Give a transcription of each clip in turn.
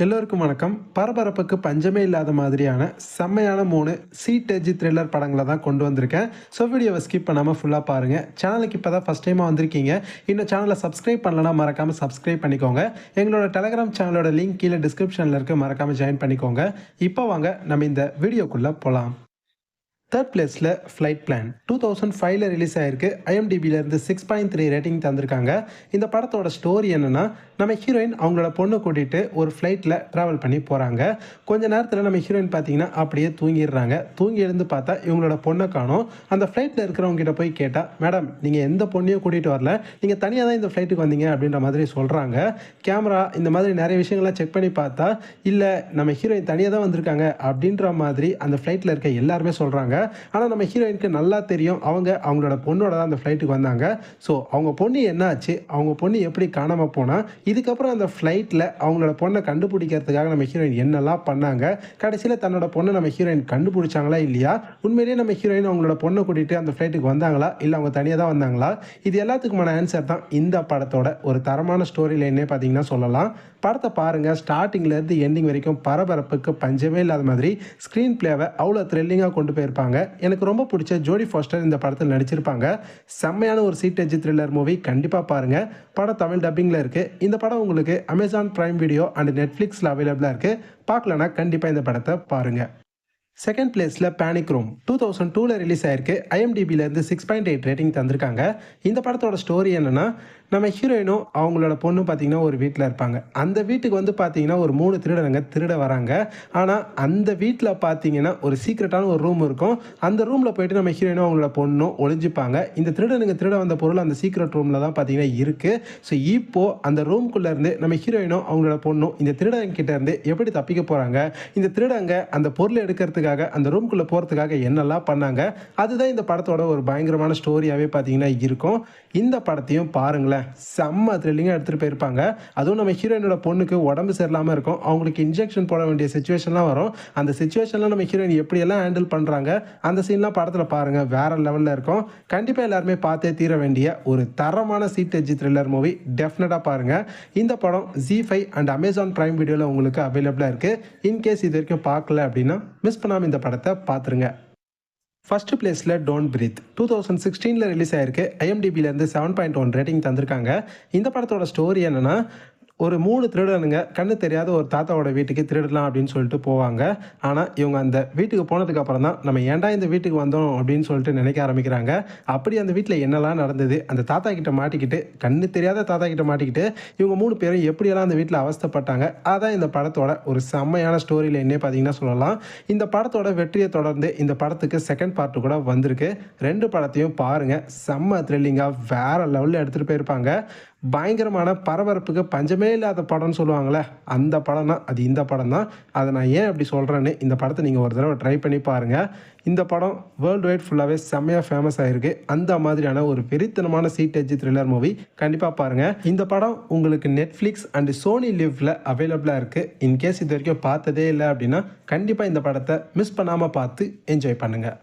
எல்லோருக்கும் வணக்கம். பரபரப்புக்கு பஞ்சமே இல்லாத மாதிரியான செம்மையான 3 சீட் எட்ஜ் த்ரில்லர் படங்கள தான் கொண்டு வந்திருக்கேன். வீடியோவை ஸ்கிப் பண்ணாம ஃபுல்லா பாருங்க. சேனலுக்கு இப்ப தான் ஃபர்ஸ்ட் டைமா வந்திருக்கீங்க. இன்னும் சேனலை சப்ஸ்கிரைப் பண்ணலனா மறக்காம சப்ஸ்கிரைப் பண்ணிக்கோங்க. எங்களோட டெலகிராம் சேனலோட லிங்க் கீழே டிஸ்கிரிப்ஷன்ல இருக்கு. மறக்காம ஜாயின் பண்ணிக்கோங்க. இப்போ வாங்க நம்ம இந்த வீடியோக்குள்ள போலாம். தேர்ட் பிளேஸில் ஃப்ளைட் பிளான் 2005ல் ரிலீஸ் ஆயிருக்கு. ஐஎம்டிபியிலேருந்து 6.3 ரேட்டிங் தந்திருக்காங்க. இந்த படத்தோட ஸ்டோரி என்னென்னா, நம்ம ஹீரோயின் அவங்களோட பொண்ணை கூட்டிகிட்டு ஒரு ஃப்ளைட்டில் ட்ராவல் பண்ணி போகிறாங்க. கொஞ்ச நேரத்தில் நம்ம ஹீரோயின் பார்த்தீங்கன்னா அப்படியே தூங்கிடுறாங்க. தூங்கி எழுந்து பார்த்தா இவங்களோட பொண்ணை காணோம். அந்த ஃப்ளைட்டில் இருக்கிறவங்க கிட்ட போய் கேட்டால், மேடம் நீங்கள் எந்த பொண்ணையும் கூட்டிகிட்டு வரல, நீங்கள் தனியாக தான் இந்த ஃப்ளைட்டுக்கு வந்தீங்க அப்படின்ற மாதிரி சொல்கிறாங்க. கேமரா இந்த மாதிரி நிறைய விஷயங்கள்லாம் செக் பண்ணி பார்த்தா, இல்லை நம்ம ஹீரோயின் தனியாக தான் வந்திருக்காங்க அப்படின்ற மாதிரி அந்த ஃப்ளைட்டில் இருக்க எல்லாருமே சொல்கிறாங்க. ஆனால் நம்ம ஹீரோயினுக்கு நல்லா தெரியும் அவங்களோட பொண்ணோட தான் அந்த ஃப்ளைட்டுக்கு வந்தாங்க. ஸோ அவங்க பொண்ணு என்ன ஆச்சு, அவங்க பொண்ணு எப்படி காணாமல் போனால், இதுக்கப்புறம் அந்த ஃப்ளைட்டில் அவங்களோட பொண்ணை கண்டுபிடிக்கிறதுக்காக நம்ம ஹீரோயின் என்னெல்லாம் பண்ணாங்க, கடைசியில் தன்னோட பொண்ணை நம்ம ஹீரோயின் கண்டுபிடிச்சாங்களா இல்லையா, உண்மையிலேயே நம்ம ஹீரோயின் அவங்களோட பொண்ணை கூட்டிகிட்டு அந்த ஃப்ளைட்டுக்கு வந்தாங்களா இல்லை அவங்க தனியாக தான் வந்தாங்களா, இது எல்லாத்துக்குமான ஆன்சர் தான் இந்த படத்தோட ஒரு தரமான ஸ்டோரி லைனே பார்த்தீங்கன்னா சொல்லலாம். படத்தை பாருங்கள், ஸ்டார்டிங்லேருந்து எண்டிங் வரைக்கும் பரபரப்புக்கு பஞ்சமே இல்லாத மாதிரி ஸ்க்ரீன் பிளேவை அவ்வளோ த்ரில்லிங்காக கொண்டு போயிருப்பாங்க. எனக்கு ரொம்ப பிடிச்ச ஜோடி ஃபாஸ்டர் இந்த படத்தில் நடிச்சிருப்பாங்க. செம்மையான ஒரு சீட் எட்ஜ் த்ரில்லர் மூவி. கண்டிப்பாக பாருங்கள். படம் தமிழ் டப்பிங்கில் இருக்குது. இந்த படம் உங்களுக்கு அமேசான் பிரைம் வீடியோ அண்ட் நெட்ஃப்ளிக்ஸில் அவைலபிளாக இருக்குது. பார்க்கலன்னா கண்டிப்பாக இந்த படத்தை பாருங்கள். செகண்ட் பிளேஸில் பேனிக் ரூம் 2002ல் ரிலீஸ் ஆயிருக்கு. ஐஎம்டிபியிலேருந்து 6.8 ரேட்டிங் தந்திருக்காங்க. இந்த படத்தோட ஸ்டோரி என்னென்னா, நம்ம ஹீரோயினும் அவங்களோட பொண்ணும் பார்த்தீங்கன்னா ஒரு வீட்டில் இருப்பாங்க. அந்த வீட்டுக்கு வந்து பார்த்தீங்கன்னா ஒரு 3 திருடனுங்க திருட வராங்க. ஆனால் அந்த வீட்டில் பார்த்தீங்கன்னா ஒரு சீக்ரெட்டான ஒரு ரூம் இருக்கும். அந்த ரூமில் போயிட்டு நம்ம ஹீரோயினும் அவங்களோட பொண்ணும் ஒளிஞ்சிப்பாங்க. இந்த திருடனுங்க திருட வந்த பொருள் அந்த சீக்ரெட் ரூமில் தான் பார்த்தீங்கன்னா இருக்குது. ஸோ இப்போது அந்த ரூம்குள்ளே இருந்து நம்ம ஹீரோயினும் அவங்களோட பொண்ணும் இந்த திருடங்கிட்ட இருந்து எப்படி தப்பிக்க போகிறாங்க, இந்த திருடங்க அந்த பொருளை எடுக்கிறதுக்கு அந்த ரூம்குள்ள போறதுக்காக என்னெல்லாம் பண்ணாங்க, அதுதான் இந்த படத்தோட ஒரு பயங்கரமான ஸ்டோரியாவே பார்த்தீங்கன்னா இருக்கும். இந்த படத்தையும் பாருங்களேன், செம்ம த்ரில்லிங்காக எடுத்துகிட்டு போயிருப்பாங்க. அதுவும் நம்ம ஹீரோயினோட பொண்ணுக்கு உடம்பு சரியில்லாமல் இருக்கும். அவங்களுக்கு இன்ஜெக்ஷன் போட வேண்டிய சுச்சுவேஷன்லாம் வரும். அந்த சுச்சுவேஷன்லாம் நம்ம ஹீரோயின் எப்படியெல்லாம் ஹேண்டில் பண்ணுறாங்க, அந்த சீன்லாம் படத்தில் பாருங்கள், வேற லெவலில் இருக்கும். கண்டிப்பாக எல்லாருமே பார்த்தே தீர வேண்டிய ஒரு தரமான சீட் எட்ஜ் த்ரில்லர் மூவி. டெஃபினட்டாக பாருங்கள். இந்த படம் ZEE5 அண்ட் அமேசான் பிரைம் வீடியோவில் உங்களுக்கு அவைலபிளாக இருக்குது. இன்கேஸ் இது வரைக்கும் பார்க்கல அப்படின்னா மிஸ் பண்ணாமல் இந்த படத்தை பார்த்துருங்க. ஃபர்ஸ்ட் பிளேஸில் டோன்ட் பிரீத் 2016ல் ரிலீஸ் ஆயிருக்கு. ஐஎம்டிபியிலேருந்து 7.1 ரேட்டிங் தந்திருக்காங்க. இந்த படத்தோட ஸ்டோரி என்னென்னா, ஒரு 3 திருடனுங்க கண்ணு தெரியாத ஒரு தாத்தாவோட வீட்டுக்கு திருடலாம் அப்படின்னு சொல்லிட்டு போவாங்க. ஆனால் இவங்க அந்த வீட்டுக்கு போனதுக்கு அப்புறம் தான் நம்ம ஏன்டா இந்த வீட்டுக்கு வந்தோம் அப்படின்னு சொல்லிட்டு நினைக்க ஆரம்பிக்கிறாங்க. அப்படி அந்த வீட்டில் என்னெல்லாம் நடந்தது, அந்த தாத்தா கிட்ட மாட்டிக்கிட்டு, கண்ணு தெரியாத தாத்தா கிட்ட மாட்டிக்கிட்டு இவங்க 3 பேரும் எப்படியெல்லாம் அந்த வீட்டில் அவஸ்தைப்பட்டாங்க, அதான் இந்த படத்தோட ஒரு செம்மையான ஸ்டோரியில் என்ன பார்த்தீங்கன்னா சொல்லலாம். இந்த படத்தோட வெற்றியை தொடர்ந்து இந்த படத்துக்கு செகண்ட் பார்ட்டு கூட வந்திருக்கு. 2 படத்தையும் பாருங்கள். செம்ம த்ரில்லிங்காக வேற லெவலில் எடுத்துகிட்டு போயிருப்பாங்க. பயங்கரமான பரபரப்புக்கு பஞ்சமே இல்லாத படம்னு சொல்லுவாங்களே, அந்த படம் தான் அது. இந்த படம் தான். அதை நான் ஏன் அப்படி சொல்கிறேன்னு, இந்த படத்தை நீங்கள் ஒரு தடவை ட்ரை பண்ணி பாருங்கள். இந்த படம் வேர்ல்டு வைட் ஃபுல்லாகவே செம்மையாக ஃபேமஸ் ஆகிருக்கு. அந்த மாதிரியான ஒரு வெறித்தனமான சீட் எட்ஜ் த்ரில்லர் மூவி. கண்டிப்பாக பாருங்கள். இந்த படம் உங்களுக்கு நெட்ஃப்ளிக்ஸ் அண்ட் சோனி லிவ்ல அவைலபிளாக இருக்குது. இன்கேஸ் இது வரைக்கும் பார்த்ததே இல்லை அப்படின்னா கண்டிப்பாக இந்த படத்தை மிஸ் பண்ணாமல் பார்த்து என்ஜாய் பண்ணுங்கள்.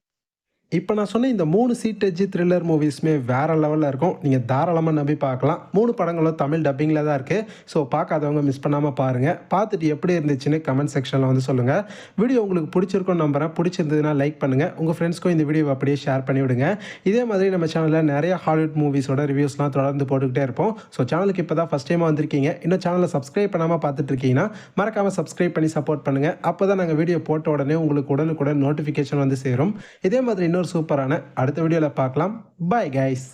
இப்போ நான் சொன்ன இந்த 3 சீட் எட்ஜ் த்ரில்லர் மூவிஸுமே வேறு லெவலில் இருக்கும். நீங்கள் தாராளமாக நம்பி பார்க்கலாம். 3 படங்களும் தமிழ் டப்பிங்கில் தான் இருக்குது. ஸோ பார்க்காதவங்க மிஸ் பண்ணாமல் பாருங்கள். பார்த்துட்டு எப்படி இருந்துச்சுன்னு கமெண்ட் செக்ஷனில் வந்து சொல்லுங்கள். வீடியோ உங்களுக்கு பிடிச்சிருக்கும்னு நம்புகிறேன். பிடிச்சிருந்ததுன்னா லைக் பண்ணுங்கள். உங்கள் ஃப்ரெண்ட்ஸ்க்கும் இந்த வீடியோ அப்படியே ஷேர் பண்ணி விடுங்க. இதே மாதிரி நம்ம சேனலில் நிறைய ஹாலிவுட் மூவிஸோட ரிவ்யூஸ்லாம் தொடர்ந்து போட்டுக்கிட்டே இருப்போம். ஸோ சேனலுக்கு இப்போ தான் ஃபஸ்ட் டைமாக வந்திருக்கீங்க, இன்னும் சேனலை சப்ஸ்கிரைப் பண்ணாமல் பார்த்துட்டு இருக்கீங்கன்னா மறக்காமல் சப்ஸ்கிரைப் பண்ணி சப்போர்ட் பண்ணுங்கள். அப்போ தான் நாங்கள் வீடியோ போட்ட உடனே உங்களுக்கு உடனுக்குடன் நோட்டிஃபிகேஷன் வந்து சேரும். இதே மாதிரி இன்னொரு சூப்பரான அடுத்த வீடியோவில் பார்க்கலாம். Bye guys.